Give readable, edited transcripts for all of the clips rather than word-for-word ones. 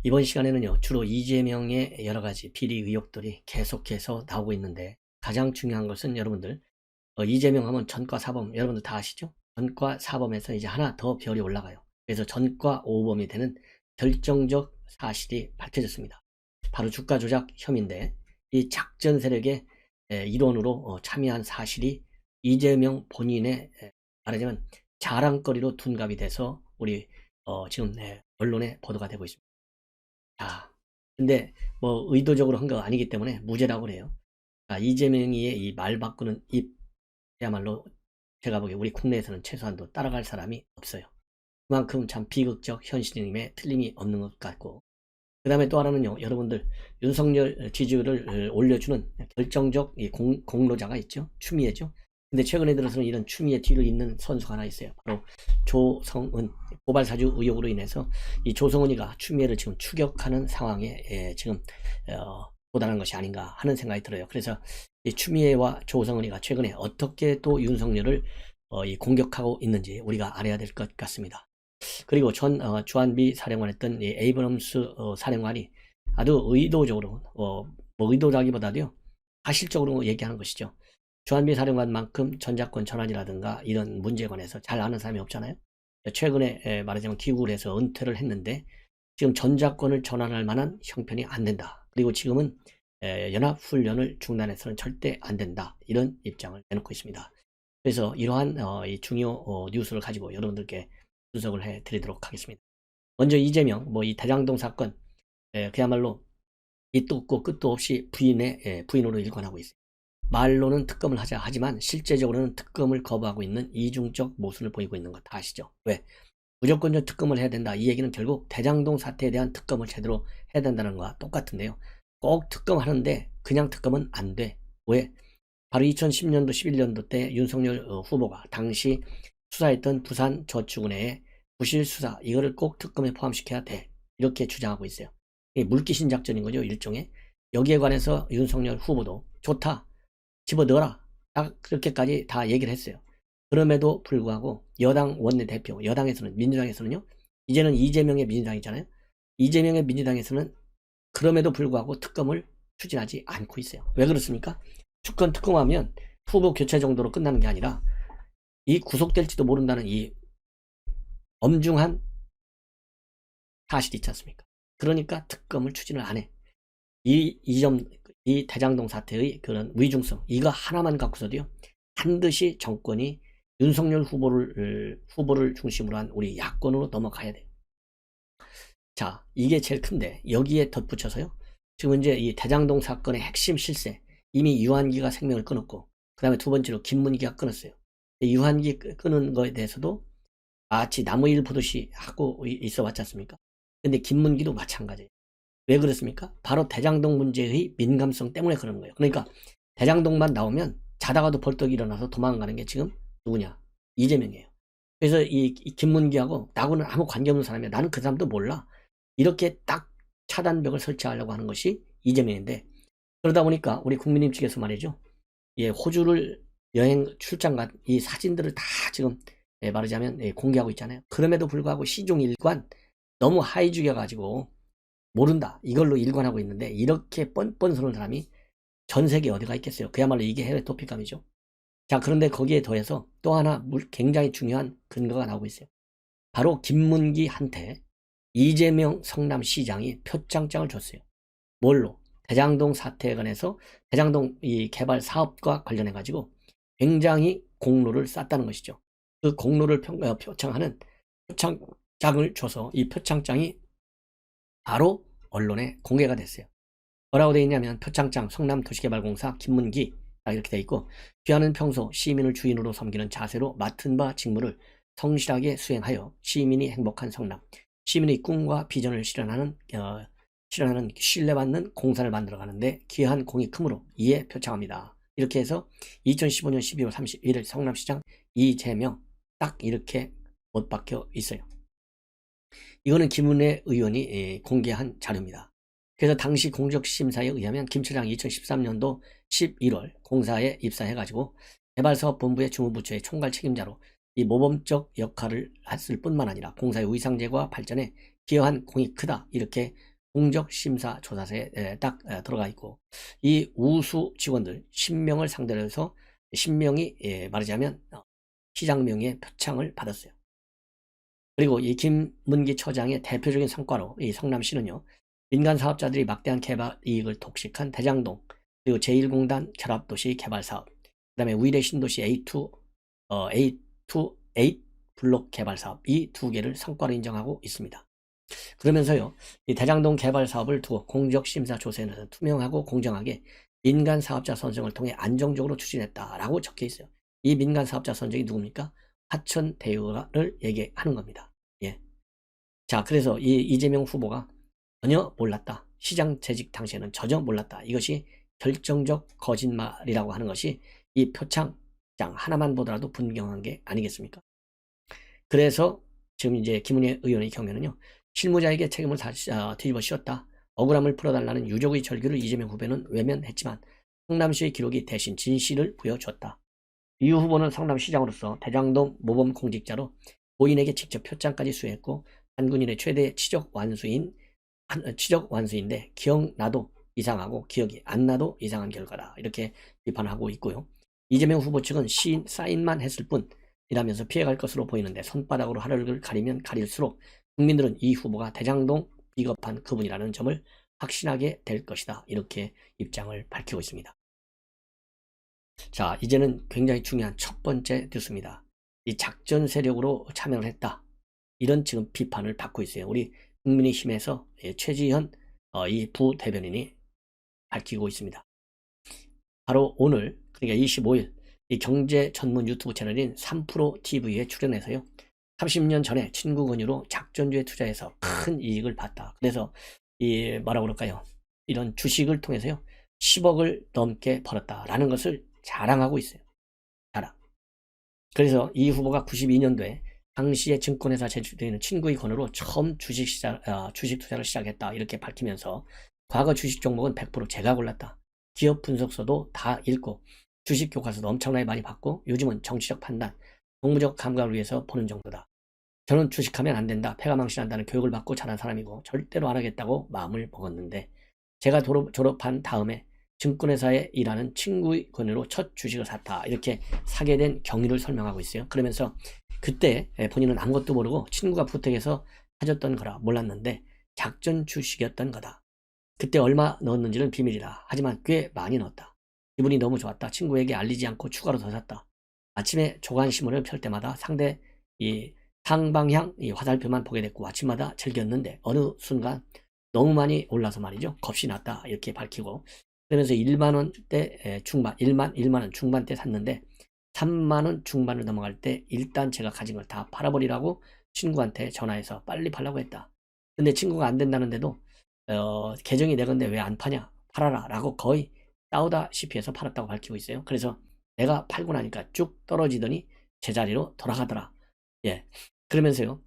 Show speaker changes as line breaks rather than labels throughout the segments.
이번 시간에는요, 주로 이재명의 여러 가지 비리 의혹들이 계속해서 나오고 있는데, 가장 중요한 것은 여러분들, 이재명 하면 전과 사범, 여러분들 다 아시죠? 전과 사범에서 이제 하나 더 별이 올라가요. 그래서 전과 5범이 되는 결정적 사실이 밝혀졌습니다. 바로 주가 조작 혐의인데, 이 작전 세력의 일원으로 참여한 사실이 이재명 본인의 말하자면 자랑거리로 둔갑이 돼서 우리 지금 언론에 보도가 되고 있습니다. 자, 근데 뭐 의도적으로 한 거 아니기 때문에 무죄라고 그래요. 자, 이재명이의 이 말 바꾸는 입야말로 제가 보기에 우리 국내에서는 최소한도 따라갈 사람이 없어요. 그만큼 참 비극적 현실임에 틀림이 없는 것 같고, 그 다음에 또 하나는요, 여러분들 윤석열 지지율을 올려주는 결정적 공로자가 있죠. 추미애죠. 근데 최근에 들어서는 이런 추미애 뒤를 잇는 선수가 하나 있어요. 바로 조성은. 고발사주 의혹으로 인해서 이 조성은이가 추미애를 지금 추격하는 상황에 지금 도달한 것이 아닌가 하는 생각이 들어요. 그래서 이 추미애와 조성은이가 최근에 어떻게 또 윤석열을 공격하고 있는지 우리가 알아야 될 것 같습니다. 그리고 전 주한미 사령관했던 이 에이브럼스 사령관이 아주 의도적으로 뭐 의도라기보다도요, 사실적으로 얘기하는 것이죠. 주한미 사령관만큼 전작권 전환이라든가 이런 문제에 관해서 잘 아는 사람이 없잖아요. 최근에 말하자면 귀국을 해서 은퇴를 했는데 지금 전작권을 전환할 만한 형편이 안 된다. 그리고 지금은 연합훈련을 중단해서는 절대 안 된다. 이런 입장을 내놓고 있습니다. 그래서 이러한 이 중요 뉴스를 가지고 여러분들께 분석을 해드리도록 하겠습니다. 먼저 이재명, 이 대장동 사건, 그야말로 밑도 없고 끝도 없이 부인으로 일관하고 있어요. 말로는 특검을 하자 하지만 실제적으로는 특검을 거부하고 있는 이중적 모순을 보이고 있는 거 다 아시죠? 왜? 무조건적 특검을 해야 된다. 이 얘기는 결국 대장동 사태에 대한 특검을 제대로 해야 된다는 거와 똑같은데요. 꼭 특검하는데 그냥 특검은 안 돼. 왜? 바로 2010년도 11년도 때 윤석열 후보가 당시 수사했던 부산저축은행의 부실수사, 이거를 꼭 특검에 포함시켜야 돼. 이렇게 주장하고 있어요. 이게 물귀신 작전인 거죠, 일종의. 여기에 관해서 윤석열 후보도 좋다, 집어넣어라, 딱 그렇게까지 다 얘기를 했어요. 그럼에도 불구하고 여당 원내대표, 여당에서는, 민주당에서는요, 이제는 이재명의 민주당이잖아요. 이재명의 민주당에서는 그럼에도 불구하고 특검을 추진하지 않고 있어요. 왜 그렇습니까? 주권 특검하면 후보 교체 정도로 끝나는 게 아니라 이 구속될지도 모른다는 이 엄중한 사실이 있지 않습니까? 그러니까 특검을 추진을 안 해. 이 대장동 사태의 그런 위중성, 이거 하나만 갖고서도요, 반드시 정권이 윤석열 후보를 중심으로 한 우리 야권으로 넘어가야 돼요. 자, 이게 제일 큰데, 여기에 덧붙여서요, 지금 이제 이 대장동 사건의 핵심 실세, 이미 유한기가 생명을 끊었고, 그 다음에 두 번째로 김문기가 끊었어요. 유한기 끊은 거에 대해서도 마치 나무일 보듯이 하고 있어 왔지 않습니까? 근데 김문기도 마찬가지예요. 왜 그렇습니까? 바로 대장동 문제의 민감성 때문에 그러는 거예요. 그러니까 대장동만 나오면 자다가도 벌떡 일어나서 도망가는 게 지금 누구냐? 이재명이에요. 그래서 이 김문기하고 나하고는 아무 관계없는 사람이야. 나는 그 사람도 몰라. 이렇게 딱 차단벽을 설치하려고 하는 것이 이재명인데, 그러다 보니까 우리 국민님 측에서 말이죠, 호주를 여행 출장 간 이 사진들을 다 지금 말하자면 공개하고 있잖아요. 그럼에도 불구하고 시종 일관, 너무 하이 죽여가지고 모른다, 이걸로 일관하고 있는데, 이렇게 뻔뻔스러운 사람이 전 세계에 어디가 있겠어요. 그야말로 이게 해외 토픽감이죠. 자, 그런데 거기에 더해서 또 하나 굉장히 중요한 근거가 나오고 있어요. 바로 김문기한테 이재명 성남시장이 표창장을 줬어요. 뭘로? 대장동 사태에 관해서, 대장동 이 개발 사업과 관련해 가지고 굉장히 공로를 쌓았다는 것이죠. 그 공로를 표창하는 표창장을 줘서 이 표창장이 바로 언론에 공개가 됐어요. 뭐라고 되어 있냐면, 표창장 성남도시개발공사 김문기, 이렇게 되어 있고, 귀하는 평소 시민을 주인으로 섬기는 자세로 맡은 바 직무를 성실하게 수행하여 시민이 행복한 성남, 시민의 꿈과 비전을 실현하는 신뢰받는 공사를 만들어가는데 귀한 공이 크므로 이에 표창합니다. 이렇게 해서 2015년 12월 31일 성남시장 이재명, 딱 이렇게 못 박혀 있어요. 이거는 김은혜 의원이 공개한 자료입니다. 그래서 당시 공적심사에 의하면 김 차장이 2013년도 11월 공사에 입사해가지고 개발사업본부의 주무부처의 총괄 책임자로 이 모범적 역할을 했을 뿐만 아니라 공사의 위상제고와 발전에 기여한 공이 크다, 이렇게 공적심사조사서에 딱 들어가 있고, 이 우수 직원들 10명을 상대로 해서 10명이 말하자면 시장명의의 표창을 받았어요. 그리고 이 김문기 처장의 대표적인 성과로 이 성남시는요, 민간 사업자들이 막대한 개발 이익을 독식한 대장동, 그리고 제1공단 결합도시 개발사업, 그 다음에 위례 신도시 A8 블록 개발사업, 이 두 개를 성과로 인정하고 있습니다. 그러면서요, 이 대장동 개발 사업을 두고 공적심사 조사에는 투명하고 공정하게 민간 사업자 선정을 통해 안정적으로 추진했다라고 적혀 있어요. 이 민간 사업자 선정이 누굽니까? 화천대유를 얘기하는 겁니다. 예. 자, 그래서 이 이재명 후보가 전혀 몰랐다. 시장 재직 당시에는 전혀 몰랐다. 이것이 결정적 거짓말이라고 하는 것이 이 표창장 하나만 보더라도 분명한 게 아니겠습니까? 그래서 지금 이제 김은혜 의원의 경우에는요, 실무자에게 책임을 뒤집어 씌웠다. 억울함을 풀어달라는 유족의 절규를 이재명 후보는 외면했지만 성남시의 기록이 대신 진실을 부여줬다. 이 후보는 성남시장으로서 대장동 모범 공직자로 고인에게 직접 표창까지 수여했고 한군인의 최대 치적 완수인데 기억나도 이상하고 기억이 안 나도 이상한 결과다. 이렇게 비판하고 있고요. 이재명 후보 측은 사인만 했을 뿐이라면서 피해갈 것으로 보이는데 손바닥으로 하늘을 가리면 가릴수록 국민들은 이 후보가 대장동 비겁한 그분이라는 점을 확신하게 될 것이다. 이렇게 입장을 밝히고 있습니다. 자, 이제는 굉장히 중요한 첫 번째 뉴스입니다. 이 작전 세력으로 참여를 했다. 이런 지금 비판을 받고 있어요. 우리 국민의힘에서 최지현 이 부대변인이 밝히고 있습니다. 바로 오늘, 그러니까 25일 이 경제 전문 유튜브 채널인 3프로 TV에 출연해서요, 30년 전에 친구 권유로 작전주에 투자해서 큰 이익을 봤다. 그래서 이 뭐라고 그럴까요? 이런 주식을 통해서요 10억을 넘게 벌었다라는 것을 자랑하고 있어요. 자랑. 그래서 이 후보가 92년도에 당시에 증권회사 제출되어 있는 친구의 권유로 처음 주식 투자를 시작했다. 이렇게 밝히면서 과거 주식 종목은 100% 제가 골랐다. 기업 분석서도 다 읽고 주식 교과서도 엄청나게 많이 받고 요즘은 정치적 판단, 정무적 감각을 위해서 보는 정도다. 저는 주식하면 안 된다, 패가 망신한다는 교육을 받고 자란 사람이고 절대로 안 하겠다고 마음을 먹었는데 제가 졸업한 다음에 증권회사에 일하는 친구의 권유로 첫 주식을 샀다. 이렇게 사게 된 경위를 설명하고 있어요. 그러면서 그때 본인은 아무것도 모르고 친구가 부탁해서 사줬던 거라 몰랐는데 작전 주식이었던 거다. 그때 얼마 넣었는지는 비밀이다. 하지만 꽤 많이 넣었다. 기분이 너무 좋았다. 친구에게 알리지 않고 추가로 더 샀다. 아침에 조간신문을 펼 때마다 상대 이 상방향 이 화살표만 보게 됐고 아침마다 즐겼는데 어느 순간 너무 많이 올라서 말이죠. 겁이 났다. 이렇게 밝히고, 그러면서 1만원대 중반, 1만원 중반대 샀는데 3만원 중반을 넘어갈 때 일단 제가 가진 걸 다 팔아버리라고 친구한테 전화해서 빨리 팔라고 했다. 근데 친구가 안 된다는데도 계정이 내 건데 왜 안 파냐, 팔아라 라고 거의 싸우다시피 해서 팔았다고 밝히고 있어요. 그래서 내가 팔고 나니까 쭉 떨어지더니 제자리로 돌아가더라. 예. 그러면서요,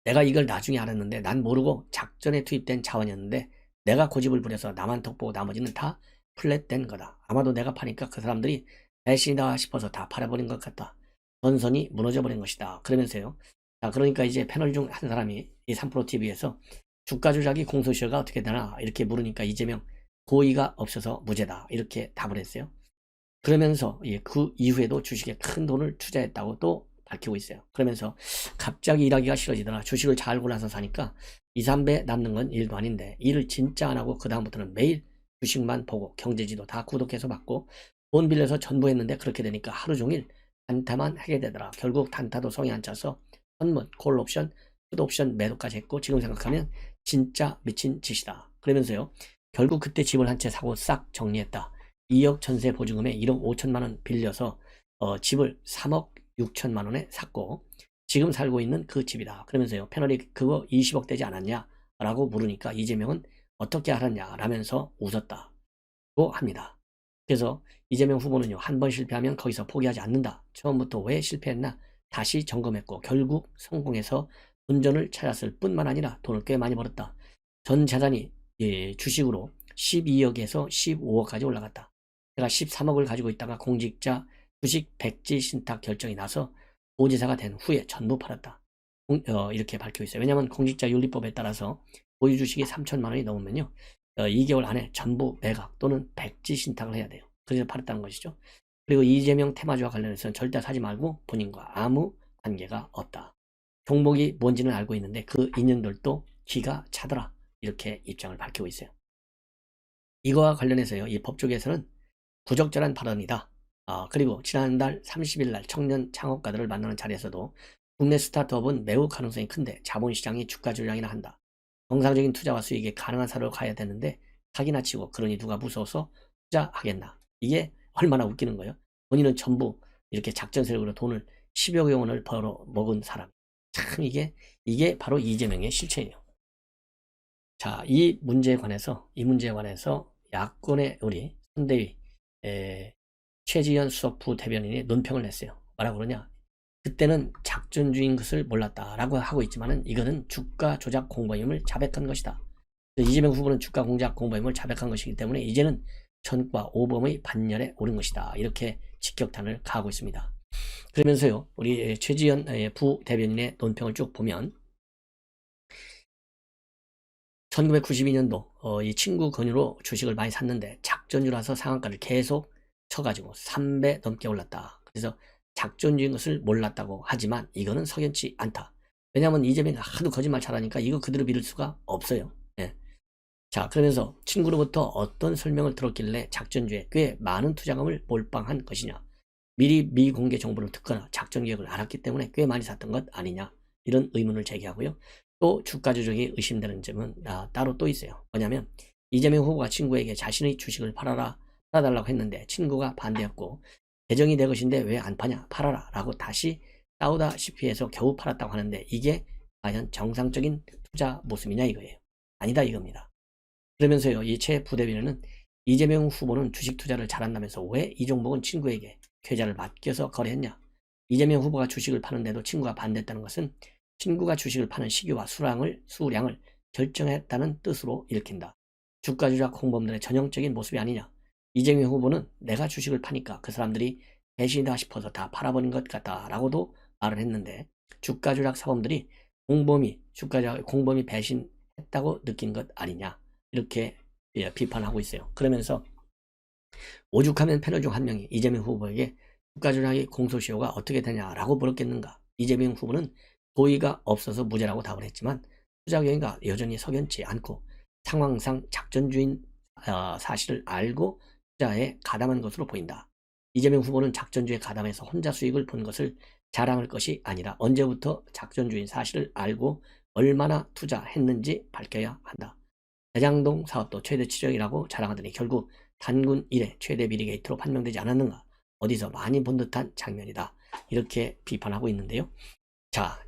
내가 이걸 나중에 알았는데 난 모르고 작전에 투입된 자원이었는데 내가 고집을 부려서 나만 덕보고 나머지는 다 플랫된 거다. 아마도 내가 파니까 그 사람들이 배신이다 싶어서 다 팔아버린 것 같다. 전선이 무너져버린 것이다. 그러면서요, 자, 그러니까 이제 패널 중 한 사람이 이 3프로 TV에서 주가 조작이 공소시효가 어떻게 되나 이렇게 물으니까 이재명 고의가 없어서 무죄다. 이렇게 답을 했어요. 그러면서 그 이후에도 주식에 큰 돈을 투자했다고 또 밝히고 있어요. 그러면서 갑자기 일하기가 싫어지더라. 주식을 잘 골라서 사니까 2, 3배 남는 건 일도 아닌데 일을 진짜 안 하고 그 다음부터는 매일 주식만 보고 경제지도 다 구독해서 받고 돈 빌려서 전부 했는데 그렇게 되니까 하루 종일 단타만 하게 되더라. 결국 단타도 성이 안 차서 선물, 콜옵션, 풋옵션 매도까지 했고 지금 생각하면 진짜 미친 짓이다. 그러면서요, 결국 그때 집을 한 채 사고 싹 정리했다. 2억 전세 보증금에 1억 5천만 원 빌려서 집을 3억 6천만 원에 샀고 지금 살고 있는 그 집이다. 그러면서요, 패널이 그거 20억 되지 않았냐 라고 물으니까 이재명은 어떻게 알았냐 라면서 웃었다고 합니다. 그래서 이재명 후보는요, 한 번 실패하면 거기서 포기하지 않는다. 처음부터 왜 실패했나 다시 점검했고 결국 성공해서 본전을 찾았을 뿐만 아니라 돈을 꽤 많이 벌었다. 전 재산이 주식으로 12억에서 15억까지 올라갔다. 제가 13억을 가지고 있다가 공직자 주식 백지 신탁 결정이 나서 도지사가 된 후에 전부 팔았다. 이렇게 밝히고 있어요. 왜냐하면 공직자 윤리법에 따라서 보유 주식이 3천만 원이 넘으면요. 2개월 안에 전부 매각 또는 백지 신탁을 해야 돼요. 그래서 팔았다는 것이죠. 그리고 이재명 테마주와 관련해서는 절대 사지 말고 본인과 아무 관계가 없다. 종목이 뭔지는 알고 있는데 그 인연들도 기가 차더라. 이렇게 입장을 밝히고 있어요. 이거와 관련해서요. 이 법조계에서는 부적절한 발언이다. 그리고 지난달 30일 날 청년 창업가들을 만나는 자리에서도 국내 스타트업은 매우 가능성이 큰데 자본시장이 주가 조작이나 한다. 정상적인 투자와 수익이 가능한 사례로 가야 되는데 사기나 치고 그러니 누가 무서워서 투자하겠나. 이게 얼마나 웃기는 거예요. 본인은 전부 이렇게 작전 세력으로 돈을 10여 원을 벌어 먹은 사람. 참 이게 바로 이재명의 실체예요. 자, 이 문제에 관해서 야권의 우리 선대위 최지현 수석부 대변인이 논평을 냈어요. 뭐라고 그러냐? 그때는 작전주의인 것을 몰랐다라고 하고 있지만은 이거는 주가 조작 공범임을 자백한 것이다. 이재명 후보는 주가 공작 공범임을 자백한 것이기 때문에 이제는 전과 오범의 반열에 오른 것이다. 이렇게 직격탄을 가하고 있습니다. 그러면서요, 우리 최지현 부대변인의 논평을 쭉 보면 1992년도 이 친구 권유로 주식을 많이 샀는데 작전주라서 상한가를 계속 쳐가지고 3배 넘게 올랐다. 그래서 작전주인 것을 몰랐다고 하지만 이거는 석연치 않다. 왜냐하면 이재명이 하도 거짓말 잘하니까 이거 그대로 믿을 수가 없어요. 예. 자, 그러면서 친구로부터 어떤 설명을 들었길래 작전주에 꽤 많은 투자금을 몰빵한 것이냐. 미리 미공개 정보를 듣거나 작전 계획을 알았기 때문에 꽤 많이 샀던 것 아니냐. 이런 의문을 제기하고요. 또 주가 조작이 의심되는 점은 따로 또 있어요. 뭐냐면 이재명 후보가 친구에게 자신의 주식을 팔아달라고 했는데 친구가 반대했고 개정이 내 것인데 왜 안 파냐 팔아라 라고 다시 싸우다시피 해서 겨우 팔았다고 하는데 이게 과연 정상적인 투자 모습이냐 이거예요. 아니다 이겁니다. 그러면서요, 이 최 부대변인은 이재명 후보는 주식 투자를 잘한다면서 왜 이 종목은 친구에게 계좌를 맡겨서 거래했냐. 이재명 후보가 주식을 파는데도 친구가 반대했다는 것은 친구가 주식을 파는 시기와 수량을 결정했다는 뜻으로 읽힌다. 주가 조작 공범들의 전형적인 모습이 아니냐. 이재명 후보는 내가 주식을 파니까 그 사람들이 배신이다 싶어서 다 팔아버린 것 같다 라고도 말을 했는데 주가 조작 사범들이 공범이 배신했다고 느낀 것 아니냐 이렇게 비판하고 있어요. 그러면서 오죽하면 패널 중 한 명이 이재명 후보에게 주가 조작의 공소시효가 어떻게 되냐라고 물었겠는가. 이재명 후보는 도의가 없어서 무죄라고 답을 했지만 투자 경위가 여전히 석연치 않고 상황상 작전주인 사실을 알고 투자에 가담한 것으로 보인다. 이재명 후보는 작전주에 가담해서 혼자 수익을 본 것을 자랑할 것이 아니라 언제부터 작전주인 사실을 알고 얼마나 투자했는지 밝혀야 한다. 대장동 사업도 최대 치력이라고 자랑하더니 결국 단군 이래 최대 비리 게이트로 판명되지 않았는가. 어디서 많이 본 듯한 장면이다. 이렇게 비판하고 있는데요. 자,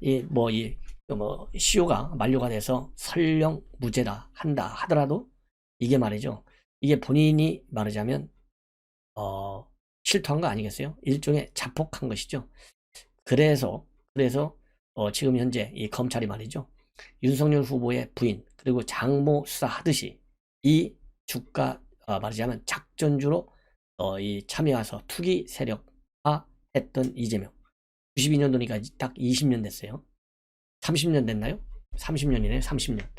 시효가 만료가 돼서 설령 무죄다 한다 하더라도 이게 말이죠. 이게 본인이 말하자면 실토한 거 아니겠어요? 일종의 자폭한 것이죠. 그래서 지금 현재 이 검찰이 말이죠. 윤석열 후보의 부인 그리고 장모 수사하듯이 이 주가 말하자면 작전주로 이 참여해서 투기 세력화 했던 이재명 92년도니까 딱 20년 됐어요. 30년 됐나요? 30년이네요. 30년.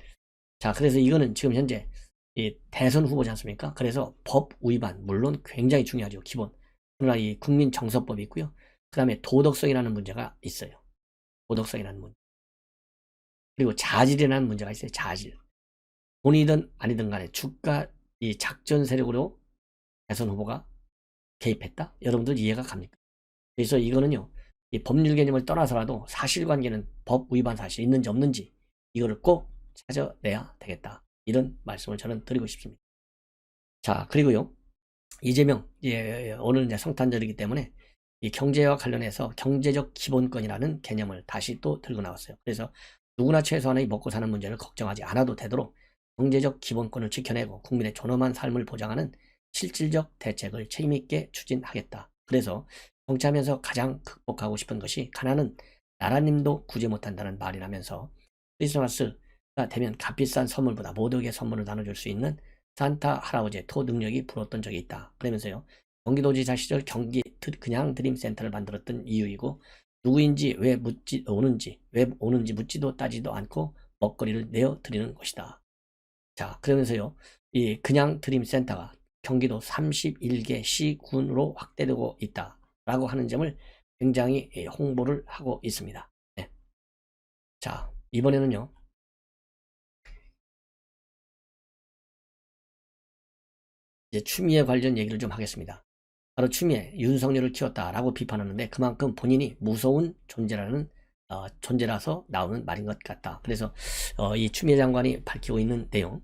자, 그래서 이거는 지금 현재 이 대선 후보지 않습니까? 그래서 법 위반 물론 굉장히 중요하죠. 기본. 그러나 이 국민정서법이 있고요. 그 다음에 도덕성이라는 문제가 있어요. 도덕성이라는 문제. 그리고 자질이라는 문제가 있어요. 자질. 본이든 아니든 간에 주가 이 작전 세력으로 대선 후보가 개입했다? 여러분들 이해가 갑니까? 그래서 이거는요. 이 법률 개념을 떠나서라도 사실관계는 법 위반 사실이 있는지 없는지 이거를 꼭 찾아내야 되겠다. 이런 말씀을 저는 드리고 싶습니다. 자, 그리고요. 이재명, 오늘 이제 성탄절이기 때문에 이 경제와 관련해서 경제적 기본권이라는 개념을 다시 또 들고 나왔어요. 그래서 누구나 최소한의 먹고 사는 문제를 걱정하지 않아도 되도록 경제적 기본권을 지켜내고 국민의 존엄한 삶을 보장하는 실질적 대책을 책임있게 추진하겠다. 그래서 정치하면서 가장 극복하고 싶은 것이 가난은 나라님도 구제 못한다는 말이라면서 크리스마스가 되면 값비싼 선물보다 모두에게 선물을 나눠줄 수 있는 산타 할아버지의 토능력이 부러웠던 적이 있다. 그러면서요. 경기도지사 시절 경기 그냥 드림센터를 만들었던 이유이고 누구인지 왜 오는지 묻지도 따지도 않고 먹거리를 내어드리는 것이다. 자, 그러면서요, 이 그냥 드림센터가 경기도 31개 시군으로 확대되고 있다라고 하는 점을 굉장히 홍보를 하고 있습니다. 네. 자, 이번에는요, 이제 추미애 관련 얘기를 좀 하겠습니다. 바로 추미애, 윤석열을 키웠다라고 비판하는데 그만큼 본인이 무서운 존재라서 나오는 말인 것 같다. 그래서 이 추미애 장관이 밝히고 있는 내용,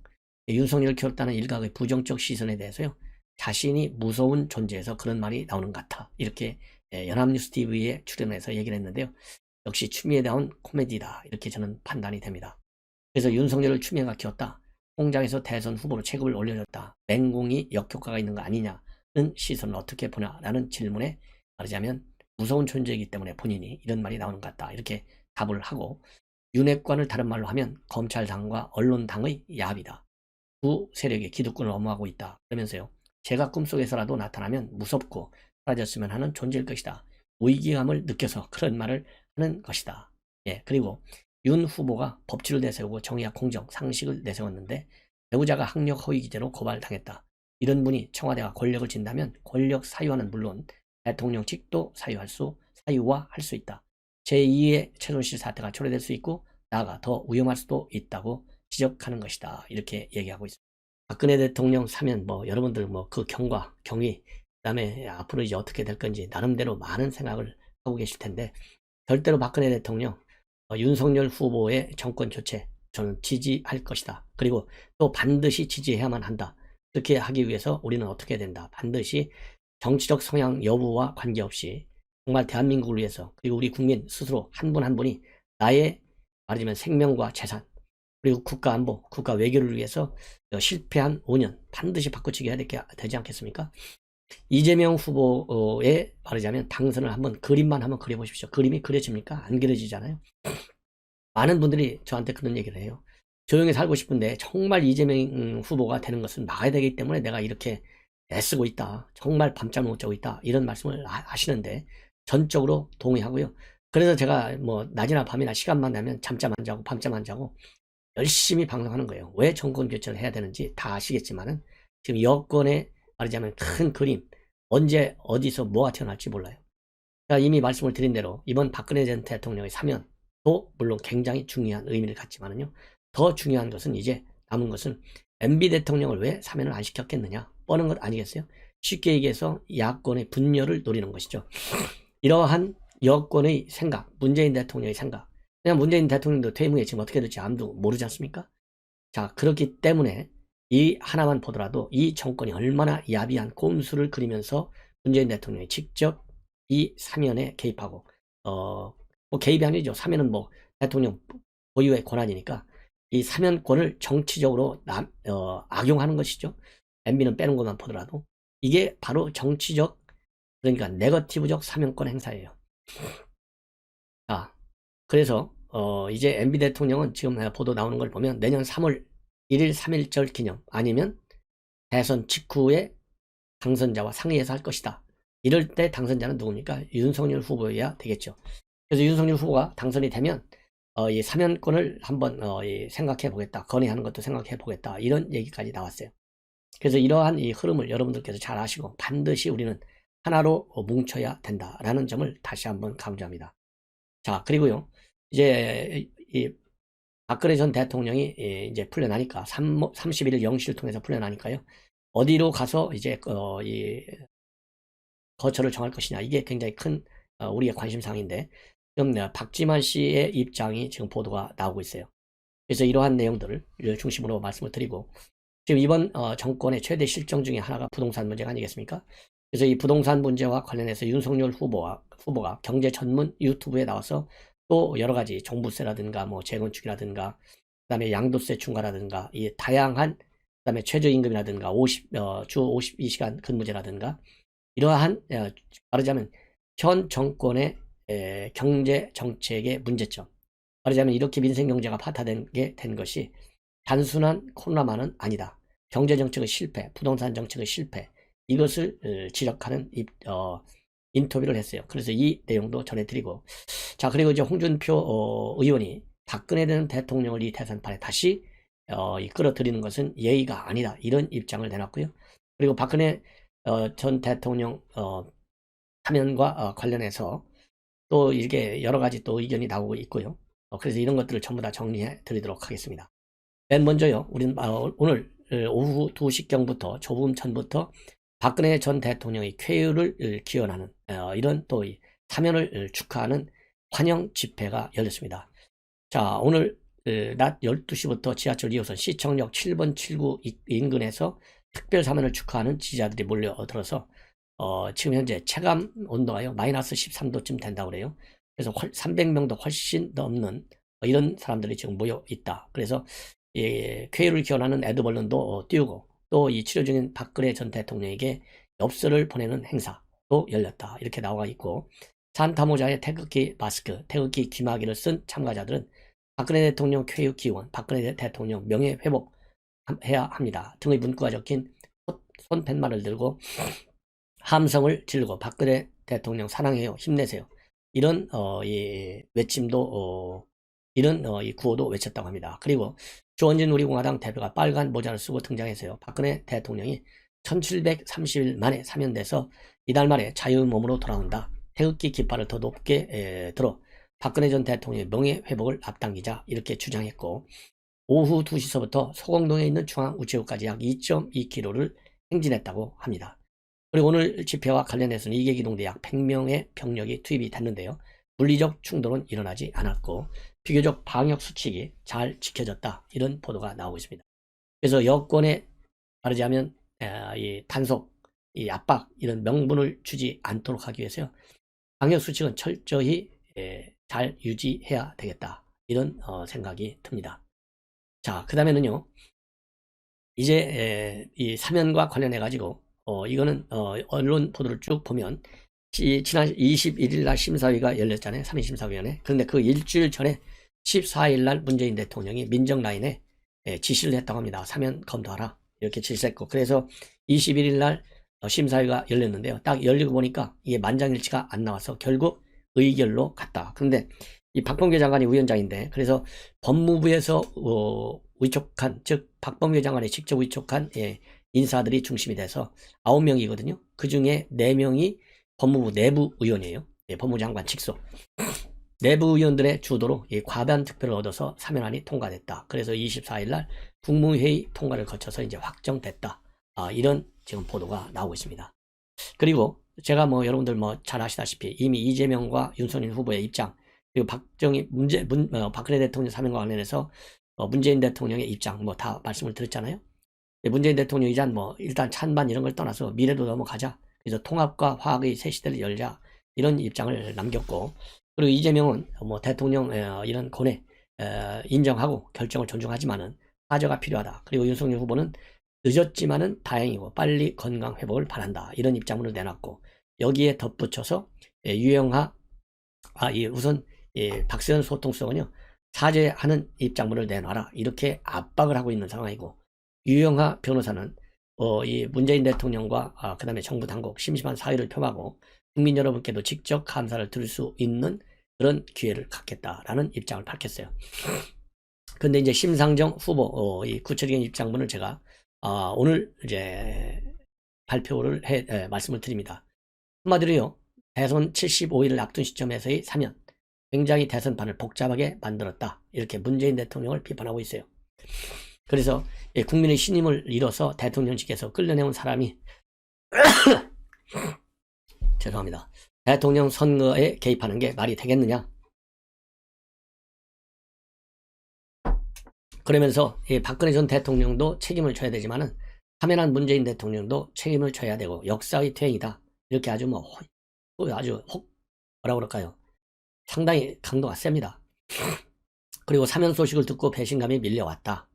윤석열을 키웠다는 일각의 부정적 시선에 대해서요, 자신이 무서운 존재에서 그런 말이 나오는 것 같아. 이렇게 연합뉴스 TV에 출연해서 얘기를 했는데요. 역시 추미애다운 코미디다. 이렇게 저는 판단이 됩니다. 그래서 윤석열을 추미애가 키웠다. 공장에서 대선 후보로 체급을 올려줬다. 맹공이 역효과가 있는 거 아니냐는 시선을 어떻게 보냐라는 질문에 말하자면 무서운 존재이기 때문에 본인이 이런 말이 나오는 것 같다. 이렇게 답을 하고, 윤핵관을 다른 말로 하면 검찰당과 언론당의 야합이다. 두 세력이 기득권을 엄호하고 있다. 그러면서요, 제가 꿈속에서라도 나타나면 무섭고 사라졌으면 하는 존재일 것이다. 위기감을 느껴서 그런 말을 하는 것이다. 예, 그리고 윤 후보가 법치를 내세우고 정의와 공정, 상식을 내세웠는데 배우자가 학력 허위 기재로 고발당했다. 이런 분이 청와대가 권력을 진다면 권력 사유화는 물론 대통령직도 사유화할 수 있다. 제2의 최순실 사태가 초래될 수 있고 나아가 더 위험할 수도 있다고 지적하는 것이다. 이렇게 얘기하고 있습니다. 박근혜 대통령 사면 여러분들 그 경과, 경위, 그다음에 앞으로 이제 어떻게 될 건지 나름대로 많은 생각을 하고 계실 텐데, 절대로 박근혜 대통령, 윤석열 후보의 정권 교체 저는 지지할 것이다. 그리고 또 반드시 지지해야만 한다. 그렇게 하기 위해서 우리는 어떻게 해야 된다. 반드시 정치적 성향 여부와 관계없이 정말 대한민국을 위해서, 그리고 우리 국민 스스로 한 분 한 분이 나의 말하자면 생명과 재산, 그리고 국가 안보, 국가 외교를 위해서 실패한 5년 반드시 바꿔치기 해야 되지 않겠습니까? 이재명 후보의 말하자면 당선을 한번 그림만 한번 그려보십시오. 그림이 그려집니까? 안 그려지잖아요. 많은 분들이 저한테 그런 얘기를 해요. 조용히 살고 싶은데 정말 이재명 후보가 되는 것은 막아야 되기 때문에 내가 이렇게 애쓰고 있다. 정말 밤잠 못 자고 있다. 이런 말씀을 하시는데 전적으로 동의하고요. 그래서 제가 낮이나 밤이나 시간만 나면 잠잠 안 자고 밤잠 안 자고 열심히 방송하는 거예요. 왜 정권 교체를 해야 되는지 다 아시겠지만은 지금 여권의 말하자면 큰 그림, 언제 어디서 뭐가 튀어나올지 몰라요. 제가 이미 말씀을 드린 대로 이번 박근혜 전 대통령의 사면도 물론 굉장히 중요한 의미를 갖지만은요, 더 중요한 것은 이제 남은 것은 MB 대통령을 왜 사면을 안 시켰겠느냐, 뻔한 것 아니겠어요? 쉽게 얘기해서 야권의 분열을 노리는 것이죠. 이러한 여권의 생각, 문재인 대통령의 생각, 그냥 문재인 대통령도 퇴임 후에 지금 어떻게 될지 아무도 모르지 않습니까? 자, 그렇기 때문에 이 하나만 보더라도 이 정권이 얼마나 야비한 꼼수를 그리면서 문재인 대통령이 직접 이 사면에 개입하고, 개입이 아니죠. 사면은 대통령 고유의 권한이니까 이 사면권을 정치적으로 악용하는 것이죠. MB는 빼는 것만 보더라도 이게 바로 정치적, 그러니까 네거티브적 사면권 행사예요. 자, 그래서 이제 MB 대통령은 지금 보도 나오는 걸 보면 내년 3월 1일 3.1절 기념 아니면 대선 직후에 당선자와 상의해서 할 것이다. 이럴 때 당선자는 누굽니까? 윤석열 후보여야 되겠죠. 그래서 윤석열 후보가 당선이 되면 이 사면권을 한번 생각해 보겠다. 건의하는 것도 생각해 보겠다. 이런 얘기까지 나왔어요. 그래서 이러한 이 흐름을 여러분들께서 잘 아시고 반드시 우리는 하나로 뭉쳐야 된다라는 점을 다시 한번 강조합니다. 자, 그리고요, 이제 이 박근혜 전 대통령이 이제 풀려나니까 31일 영시를 통해서 풀려나니까요, 어디로 가서 이제 이 거처를 정할 것이냐, 이게 굉장히 큰 우리의 관심사항인데, 지금 박지만 씨의 입장이 지금 보도가 나오고 있어요. 그래서 이러한 내용들을 중심으로 말씀을 드리고, 지금 이번 정권의 최대 실정 중에 하나가 부동산 문제가 아니겠습니까? 그래서 이 부동산 문제와 관련해서 윤석열 후보가 경제 전문 유튜브에 나와서 또 여러 가지 종부세라든가 재건축이라든가 그다음에 양도세 중과라든가 이 다양한, 그다음에 최저임금이라든가 주 52시간 근무제라든가 이러한 말하자면 현 정권의 경제 정책의 문제점, 말하자면 이렇게 민생 경제가 파탄된 것이 단순한 코로나만은 아니다. 경제 정책의 실패, 부동산 정책의 실패, 이것을 지적하는 인터뷰를 했어요. 그래서 이 내용도 전해드리고, 자, 그리고 이제 홍준표 의원이 박근혜 전 대통령을 이 대선판에 다시 이 끌어들이는 것은 예의가 아니다. 이런 입장을 내놨고요. 그리고 박근혜 전 대통령 사면과 관련해서 또 이게 여러 가지 또 의견이 나오고 있고요. 그래서 이런 것들을 전부 다 정리해 드리도록 하겠습니다. 맨 먼저요. 우리는 오늘 오후 2시경부터 조금 전부터 박근혜 전 대통령의 쾌유를 기원하는 이런 또 사면을 축하하는 환영 집회가 열렸습니다. 자, 오늘 낮 12시부터 지하철 2호선 시청역 7번 7구 인근에서 특별 사면을 축하하는 지지자들이 몰려들어서 지금 현재 체감 온도가요 마이너스 13도쯤 된다고 그래요. 그래서 300명도 훨씬 넘는 이런 사람들이 지금 모여 있다. 그래서 쾌유를 기원하는 에드벌룬도 띄우고 또 이 치료 중인 박근혜 전 대통령에게 엽서를 보내는 행사도 열렸다. 이렇게 나와 있고, 산타 모자에 태극기 마스크, 태극기 귀마개를 쓴 참가자들은 박근혜 대통령 쾌유 기원, 박근혜 대통령 명예 회복해야 합니다 등의 문구가 적힌 손팻말을 들고 함성을 지르고 박근혜 대통령 사랑해요, 힘내세요, 이런 외침도 이런 이 구호도 외쳤다고 합니다. 그리고 주원진 우리공화당 대표가 빨간 모자를 쓰고 등장해서요, 박근혜 대통령이 1730일 만에 사면돼서 이달 말에 자유의 몸으로 돌아온다, 태극기 깃발을 더 높게 들어 박근혜 전 대통령의 명예 회복을 앞당기자, 이렇게 주장했고, 오후 2시서부터 소공동에 있는 중앙우체국까지 약 2.2km를 행진했다고 합니다. 그리고 오늘 집회와 관련해서는 이계기동대 약 100명의 병력이 투입이 됐는데요, 물리적 충돌은 일어나지 않았고 비교적 방역 수칙이 잘 지켜졌다, 이런 보도가 나오고 있습니다. 그래서 여권에 말하자면 이 단속, 이 압박, 이런 명분을 주지 않도록 하기 위해서요, 방역 수칙은 철저히 잘 유지해야 되겠다, 이런 생각이 듭니다. 자, 그 다음에는요, 이제 이 사면과 관련해 가지고 이거는 언론 보도를 쭉 보면 지난 21일 날 심사위가 열렸잖아요. 3인심사위원회. 그런데 그 일주일 전에 14일 날 문재인 대통령이 민정라인에 지시를 했다고 합니다. 사면 검토하라, 이렇게 지시했고, 그래서 21일 날 심사위가 열렸는데요. 딱 열리고 보니까 이게 만장일치가 안 나와서 결국 의결로 갔다. 그런데 이 박범계 장관이 위원장인데, 그래서 법무부에서 위촉한, 즉 박범계 장관이 직접 위촉한 인사들이 중심이 돼서 9명이거든요. 그 중에 4명이 법무부 내부 의원이에요. 법무부 장관 직속. 내부 의원들의 주도로 과반 득표를 얻어서 사면안이 통과됐다. 그래서 24일날 국무회의 통과를 거쳐서 이제 확정됐다. 이런 지금 보도가 나오고 있습니다. 그리고 제가 여러분들 잘 아시다시피 이미 이재명과 윤석열 후보의 입장, 그리고 박근혜 대통령 사면과 관련해서 문재인 대통령의 입장 다 말씀을 드렸잖아요. 문재인 대통령이 일단 찬반 이런 걸 떠나서 미래로 넘어가자, 그래서 통합과 화학의 새 시대를 열자, 이런 입장을 남겼고, 그리고 이재명은 대통령 이런 권해 인정하고 결정을 존중하지만은 사죄가 필요하다. 그리고 윤석열 후보는 늦었지만은 다행이고 빨리 건강 회복을 바란다, 이런 입장문을 내놨고, 여기에 덧붙여서 유영하 우선 박세현 소통수석은요, 사죄하는 입장문을 내놔라, 이렇게 압박을 하고 있는 상황이고, 유영하 변호사는 이 문재인 대통령과 그 다음에 정부 당국 심심한 사의를 표하고 국민 여러분께도 직접 감사를 들을 수 있는 그런 기회를 갖겠다라는 입장을 밝혔어요. 근데 이제 심상정 후보 이 구체적인 입장문을 제가 오늘 이제 발표를 말씀을 드립니다. 한마디로요, 대선 75일을 앞둔 시점에서의 사면, 굉장히 대선판을 복잡하게 만들었다, 이렇게 문재인 대통령을 비판하고 있어요. 그래서 국민의 신임을 잃어서 대통령직에서 끌려내온 사람이 죄송합니다. 대통령 선거에 개입하는 게 말이 되겠느냐. 그러면서 박근혜 전 대통령도 책임을 져야 되지만은 사면한 문재인 대통령도 책임을 져야 되고 역사의 퇴행이다, 이렇게 아주 뭐라 그럴까요, 상당히 강도가 셉니다. 그리고 사면 소식을 듣고 배신감이 밀려왔다.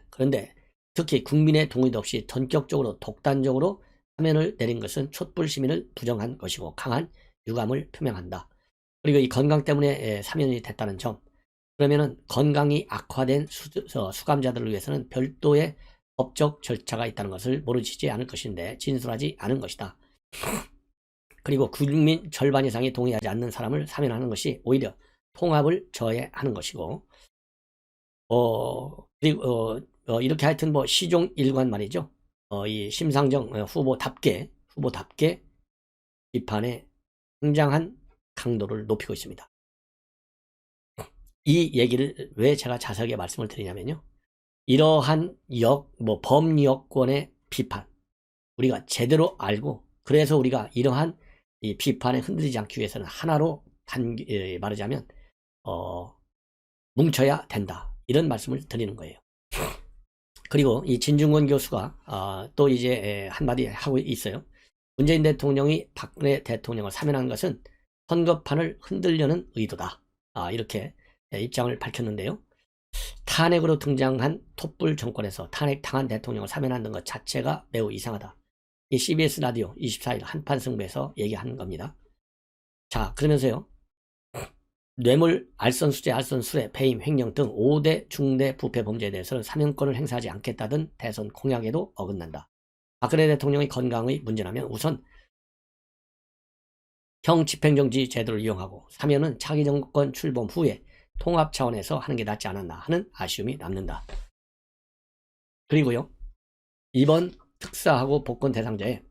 그런데 특히 국민의 동의도 없이 전격적으로 독단적으로 사면을 내린 것은 촛불 시민을 부정한 것이고 강한 유감을 표명한다. 그리고 이 건강 때문에 사면이 됐다는 점, 그러면은 건강이 악화된 수감자들을 위해서는 별도의 법적 절차가 있다는 것을 모르시지 않을 것인데 진술하지 않은 것이다. 그리고 국민 절반 이상이 동의하지 않는 사람을 사면하는 것이 오히려 통합을 저해하는 것이고, 그리고 이렇게 하여튼 뭐 시종 일관 말이죠. 이 심상정 후보답게 비판에 굉장한 강도를 높이고 있습니다. 이 얘기를 왜 제가 자세하게 말씀을 드리냐면요. 이러한 범여권의 비판, 우리가 제대로 알고, 그래서 우리가 이러한 이 비판에 흔들리지 않기 위해서는 하나로 말하자면, 뭉쳐야 된다. 이런 말씀을 드리는 거예요. 그리고 이 진중권 교수가 또 이제 한마디 하고 있어요. 문재인 대통령이 박근혜 대통령을 사면한 것은 선거판을 흔들려는 의도다. 이렇게 입장을 밝혔는데요. 탄핵으로 등장한 촛불 정권에서 탄핵당한 대통령을 사면하는 것 자체가 매우 이상하다. 이 CBS 라디오 24일 한판승부에서 얘기한 겁니다. 자, 그러면서요. 뇌물, 알선수재, 알선수뢰, 배임, 횡령 등 5대 중대 부패 범죄에 대해서는 사면권을 행사하지 않겠다던 대선 공약에도 어긋난다. 박근혜 대통령의 건강의 문제라면 우선 형 집행정지 제도를 이용하고 사면은 차기 정권 출범 후에 통합 차원에서 하는 게 낫지 않았나 하는 아쉬움이 남는다. 그리고요. 이번 특사하고 복권 대상자에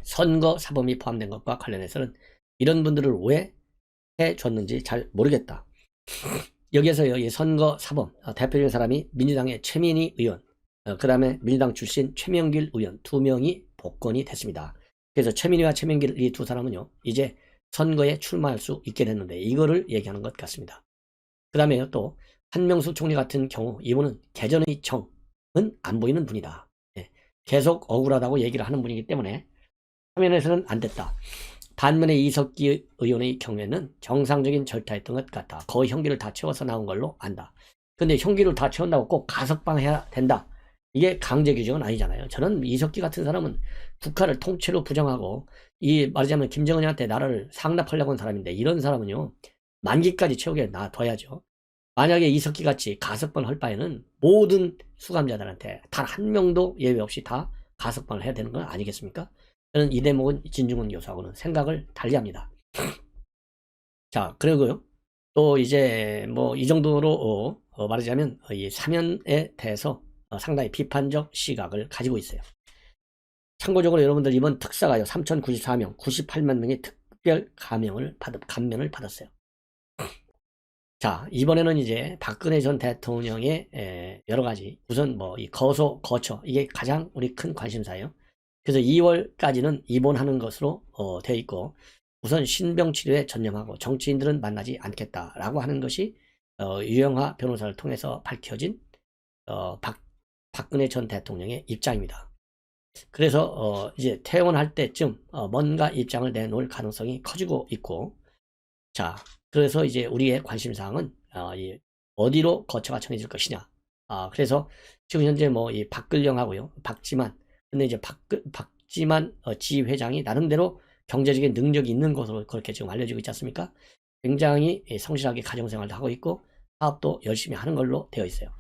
선거 사범이 포함된 것과 관련해서는 이런 분들을 왜 해줬는지 잘 모르겠다. 여기에서요, 이 선거 사범 대표적인 사람이 민주당의 최민희 의원, 그 다음에 민주당 출신 최명길 의원 2명이 복권이 됐습니다. 그래서 최민희와 최명길 이 두 사람은요, 이제 선거에 출마할 수 있게 됐는데 이거를 얘기하는 것 같습니다. 그 다음에 또 한명수 총리 같은 경우 이분은 개전의 정은 안 보이는 분이다. 계속 억울하다고 얘기를 하는 분이기 때문에 화면에서는 안 됐다. 반면에 이석기 의원의 경우에는 정상적인 절차였던 것 같다. 거의 형기를 다 채워서 나온 걸로 안다. 근데 형기를 다 채운다고 꼭 가석방 해야 된다. 이게 강제 규정은 아니잖아요. 저는 이석기 같은 사람은 북한을 통째로 부정하고 말하자면 김정은한테 나라를 상납하려고 하는 사람인데 이런 사람은요. 만기까지 채우게 놔둬야죠. 만약에 이석기 같이 가석방을 할 바에는 모든 수감자들한테 단 한 명도 예외 없이 다 가석방을 해야 되는 건 아니겠습니까? 저는 이 대목은 진중권 교수하고는 생각을 달리합니다. 자, 그리고요. 또 이제 뭐 이 정도로 말하자면 이 사면에 대해서 상당히 비판적 시각을 가지고 있어요. 참고적으로 여러분들 이번 특사가요. 3,094명, 98만 명의 특별 감면을 받았어요. 자, 이번에는 이제 박근혜 전 대통령의 여러 가지 우선 뭐 이 거처 이게 가장 우리 큰 관심사예요. 그래서 2월까지는 입원하는 것으로 되어 있고 우선 신병치료에 전념하고 정치인들은 만나지 않겠다라고 하는 것이 유영하 변호사를 통해서 밝혀진 박근혜 전 대통령의 입장입니다. 그래서 이제 퇴원할 때쯤 뭔가 입장을 내놓을 가능성이 커지고 있고, 자, 그래서 이제 우리의 관심사항은 어디로 거처가 정해질 것이냐. 그래서 지금 현재 뭐 이 박근령하고요, 박지만, 근데 이제 박지만 지회장이 나름대로 경제적인 능력이 있는 것으로 그렇게 지금 알려지고 있지 않습니까? 굉장히 성실하게 가정생활도 하고 있고 사업도 열심히 하는 걸로 되어 있어요.